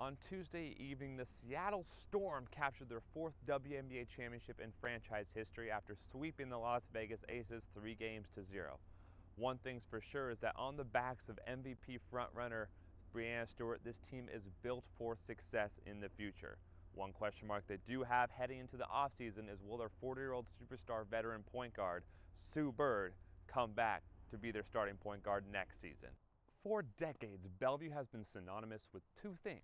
On Tuesday evening, the Seattle Storm captured their fourth WNBA championship in franchise history after sweeping the Las Vegas Aces 3-0. One thing's for sure is that on the backs of MVP frontrunner Breanna Stewart, this team is built for success in the future. One question mark they do have heading into the offseason is, will their 40-year-old superstar veteran point guard, Sue Bird, come back to be their starting point guard next season? For decades, Bellevue has been synonymous with two things: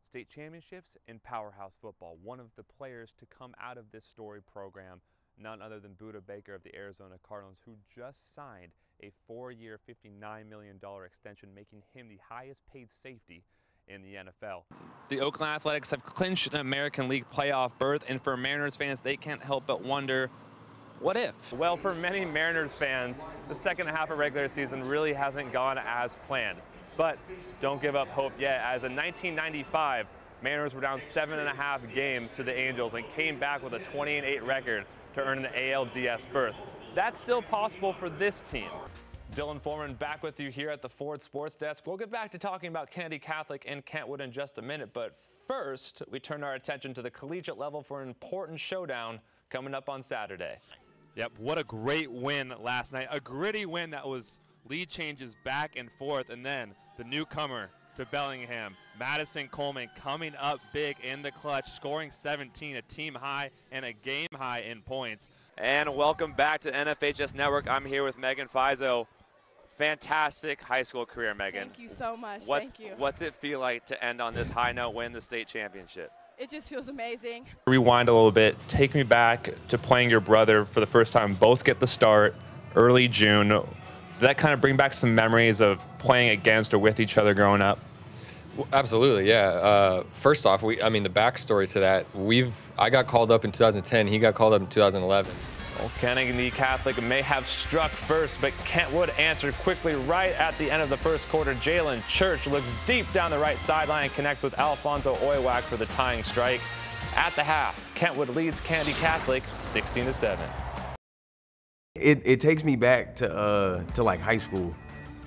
state championships and powerhouse football. One of the players to come out of this story program, none other than Budda Baker of the Arizona Cardinals, who just signed a 4-year, $59 million extension, making him the highest paid safety in the NFL. The Oakland Athletics have clinched an American League playoff berth, and for Mariners fans, they can't help but wonder, what if? Well, for many Mariners fans, the second half of regular season really hasn't gone as planned. But don't give up hope yet, as in 1995, Mariners were down 7.5 games to the Angels and came back with a 20-8 record to earn an ALDS berth. That's still possible for this team. Dylan Foreman back with you here at the Ford Sports Desk. We'll get back to talking about Kennedy Catholic and Kentwood in just a minute, but first, we turn our attention to the collegiate level for an important showdown coming up on Saturday. Yep, what a great win last night. A gritty win that was lead changes back and forth, and then the newcomer to Bellingham, Madison Coleman, coming up big in the clutch, scoring 17, a team high and a game high in points. And welcome back to NFHS Network. I'm here with Megan Fizo. Fantastic high school career, Megan. Thank you so much. Thank you. What's it feel like to end on this high note, win the state championship? It just feels amazing. Rewind a little bit. Take me back to playing your brother for the first time. Both get the start early June. Did that kind of bring back some memories of playing against or with each other growing up? Absolutely, yeah. First off, the backstory to that, I got called up in 2010. He got called up in 2011. Well, Kennedy Catholic may have struck first, but Kentwood answered quickly right at the end of the first quarter. Jalen Church looks deep down the right sideline and connects with Alfonso Oiwak for the tying strike. At the half, Kentwood leads Kennedy Catholic 16-7. It takes me back to like high school.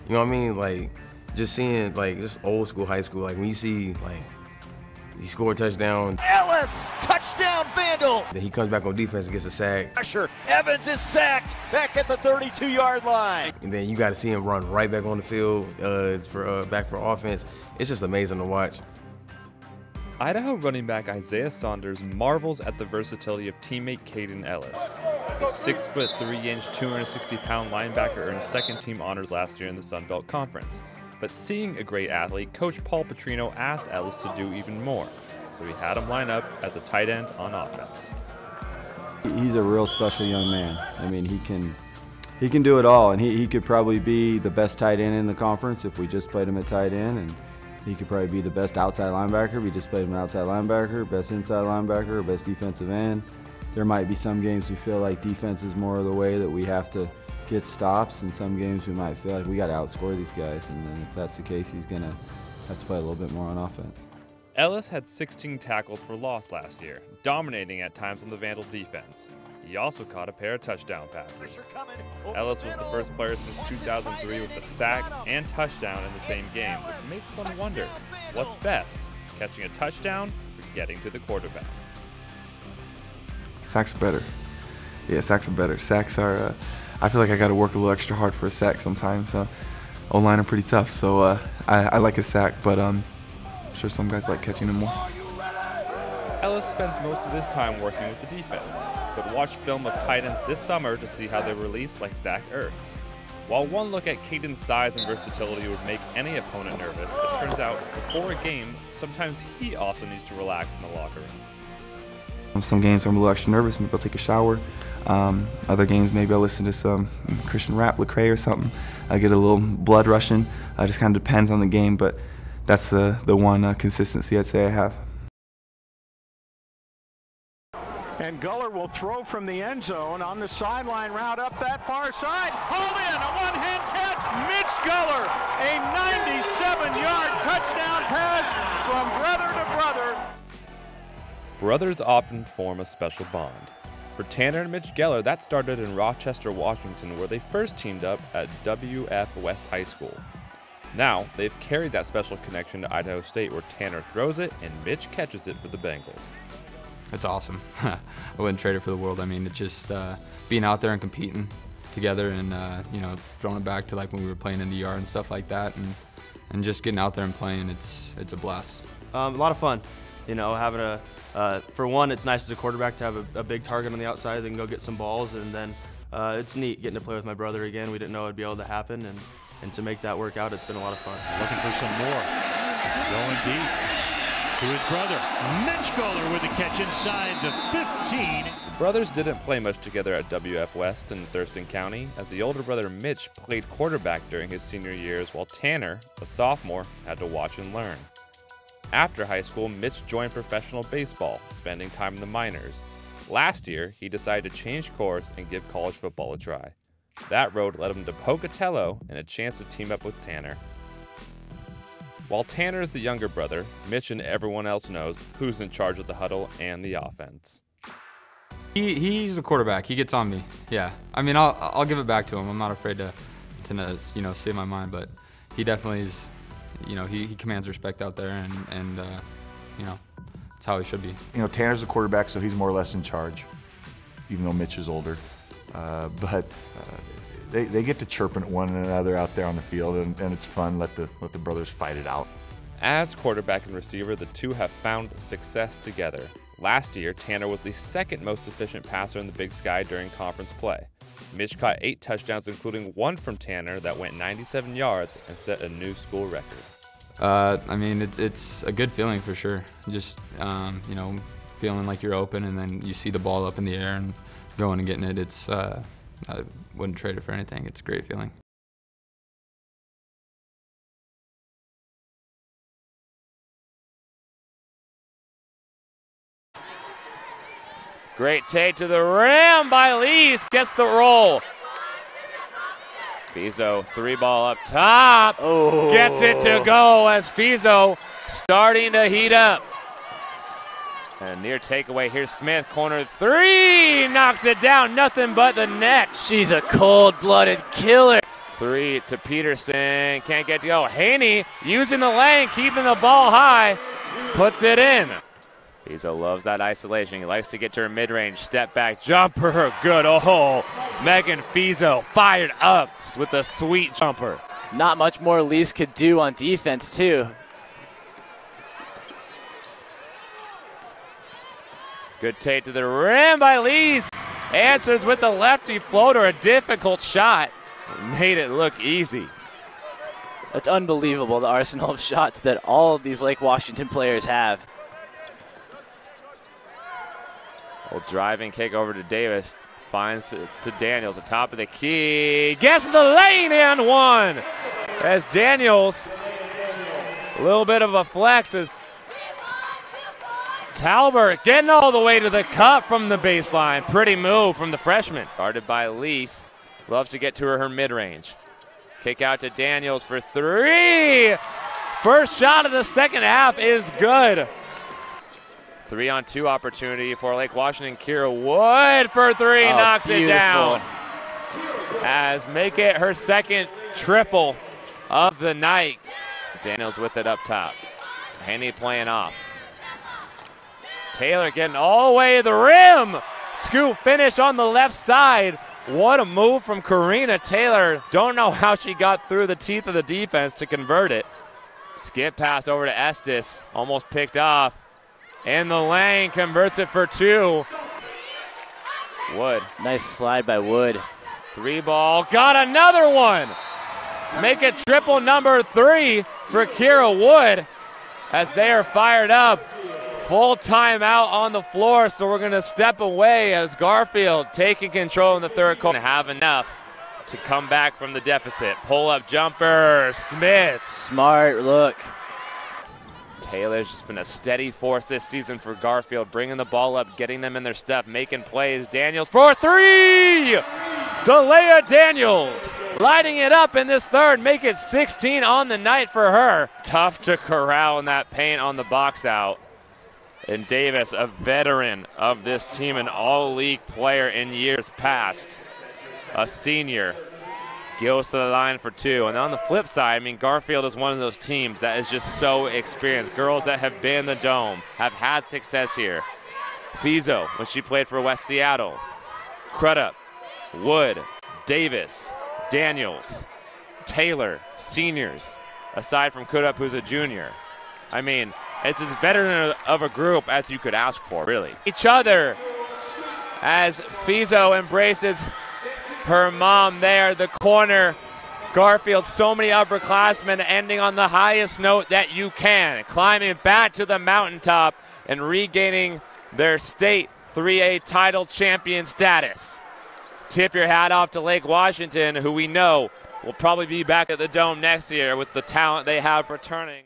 You know what I mean? Like just seeing like just old school high school. Like when you see like he scored a touchdown. Ellis, touchdown Vandal. Then he comes back on defense and gets a sack. Pressure. Evans is sacked back at the 32-yard line. And then you got to see him run right back on the field back for offense. It's just amazing to watch. Idaho running back Isaiah Saunders marvels at the versatility of teammate Caden Ellis. The 6'3", 260-pound linebacker earned second-team honors last year in the Sun Belt Conference. But seeing a great athlete, Coach Paul Petrino asked Ellis to do even more, so he had him line up as a tight end on offense. He's a real special young man. I mean, he can do it all, and he could probably be the best tight end in the conference if we just played him at tight end, and he could probably be the best outside linebacker if we just played him outside linebacker, best inside linebacker, best defensive end. There might be some games we feel like defense is more of the way that we have to get stops, and some games we might feel like we got to outscore these guys, and then if that's the case, he's going to have to play a little bit more on offense. Ellis had 16 tackles for loss last year, dominating at times on the Vandal defense. He also caught a pair of touchdown passes. Ellis was the first player since 2003 with a sack and touchdown in the same game, which makes one wonder, what's best, catching a touchdown or getting to the quarterback? Sacks are better. Yeah, sacks are better. Sacks are, I feel like I got to work a little extra hard for a sack sometimes. O-line are pretty tough, so I like a sack, but I'm sure some guys like catching them more. Ellis spends most of his time working with the defense, but watch film of tight ends this summer to see how they release like Zach Ertz. While one look at Caden's size and versatility would make any opponent nervous, it turns out before a game, sometimes he also needs to relax in the locker room. Some games I'm a little extra nervous, maybe I'll take a shower. Other games, maybe I'll listen to some Christian rap, Lecrae or something. I get a little blood rushing. It just kind of depends on the game, but that's the one consistency I'd say I have. And Guller will throw from the end zone on the sideline route up that far side. Hauled in, a one-hand catch. Mitch Guller, a 97-yard touchdown pass from brother to brother. Brothers often form a special bond. For Tanner and Mitch Geller, that started in Rochester, Washington, where they first teamed up at WF West High School. Now, they've carried that special connection to Idaho State where Tanner throws it and Mitch catches it for the Bengals. It's awesome. I wouldn't trade it for the world. I mean, it's just being out there and competing together and, you know, throwing it back to like when we were playing in the yard and stuff like that and just getting out there and playing, it's a blast. A lot of fun. You know, having for one, it's nice as a quarterback to have a big target on the outside that can go get some balls, and then it's neat getting to play with my brother again. We didn't know it'd be able to happen, and to make that work out, it's been a lot of fun. Looking for some more. Going deep to his brother. Mitch Guller with the catch inside the 15. Brothers didn't play much together at WF West in Thurston County, as the older brother Mitch played quarterback during his senior years while Tanner, a sophomore, had to watch and learn. After high school, Mitch joined professional baseball, spending time in the minors. Last year, he decided to change course and give college football a try. That road led him to Pocatello and a chance to team up with Tanner. While Tanner is the younger brother, Mitch and everyone else knows who's in charge of the huddle and the offense. He's the quarterback. He gets on me. Yeah. I mean, I'll give it back to him. I'm not afraid to you know, say my mind, but he definitely is. You know, he commands respect out there, and you know, that's how he should be. You know, Tanner's the quarterback, so he's more or less in charge, even though Mitch is older. But they get to chirping at one another out there on the field, and it's fun. Let the brothers fight it out. As quarterback and receiver, the two have found success together. Last year, Tanner was the second most efficient passer in the Big Sky during conference play. Mitch caught 8 touchdowns, including one from Tanner that went 97 yards and set a new school record. I mean, it's a good feeling for sure. Just, you know, feeling like you're open and then you see the ball up in the air and going and getting it. I wouldn't trade it for anything. It's a great feeling. Great take to the rim by Lees. Gets the roll. Fizo, 3-ball up top. Oh. Gets it to go as Fizo starting to heat up. And a near takeaway. Here's Smith, corner 3. Knocks it down. Nothing but the net. She's a cold-blooded killer. 3 to Peterson. Can't get to go. Haney using the lane, keeping the ball high. Puts it in. Fizo loves that isolation. He likes to get to her mid-range. Step back jumper. Good. Oh, Megan Fizo fired up with a sweet jumper. Not much more Lees could do on defense, too. Good take to the rim by Lees. Answers with the lefty floater. A difficult shot. Made it look easy. That's unbelievable, the arsenal of shots that all of these Lake Washington players have. Driving kick over to Davis, finds to Daniels, the top of the key, gets the lane and one. As Daniels, a little bit of a flex as Talbert getting all the way to the cup from the baseline. Pretty move from the freshman. Guarded by Lees, loves to get to her mid-range. Kick out to Daniels for 3. First shot of the second half is good. 3-on-2 opportunity for Lake Washington. Kira Wood for 3, knocks it down. As make it her second triple of the night. Daniels with it up top. Haney playing off. Taylor getting all the way to the rim. Scoop finish on the left side. What a move from Karina Taylor. Don't know how she got through the teeth of the defense to convert it. Skip pass over to Estes. Almost picked off. In the lane, converts it for 2. Wood. Nice slide by Wood. 3-ball, got another one. Make it triple number 3 for Kira Wood as they are fired up. Full timeout on the floor, so we're gonna step away as Garfield taking control in the third quarter. Have enough to come back from the deficit. Pull-up jumper, Smith. Smart look. Taylor's just been a steady force this season for Garfield, bringing the ball up, getting them in their stuff, making plays. Daniels for 3! Delea Daniels lighting it up in this third, make it 16 on the night for her. Tough to corral in that paint on the box out. And Davis, a veteran of this team, an all-league player in years past, a senior, goes to the line for 2. And on the flip side, I mean, Garfield is one of those teams that is just so experienced. Girls that have been in the Dome, have had success here. Fizo, when she played for West Seattle. Crudup, Wood, Davis, Daniels, Taylor, seniors, aside from Crudup, who's a junior. I mean, it's as veteran of a group as you could ask for, really. Each other as Fizo embraces her mom there, the corner. Garfield, so many upperclassmen ending on the highest note that you can, climbing back to the mountaintop and regaining their state 3A title champion status. Tip your hat off to Lake Washington, who we know will probably be back at the Dome next year with the talent they have returning.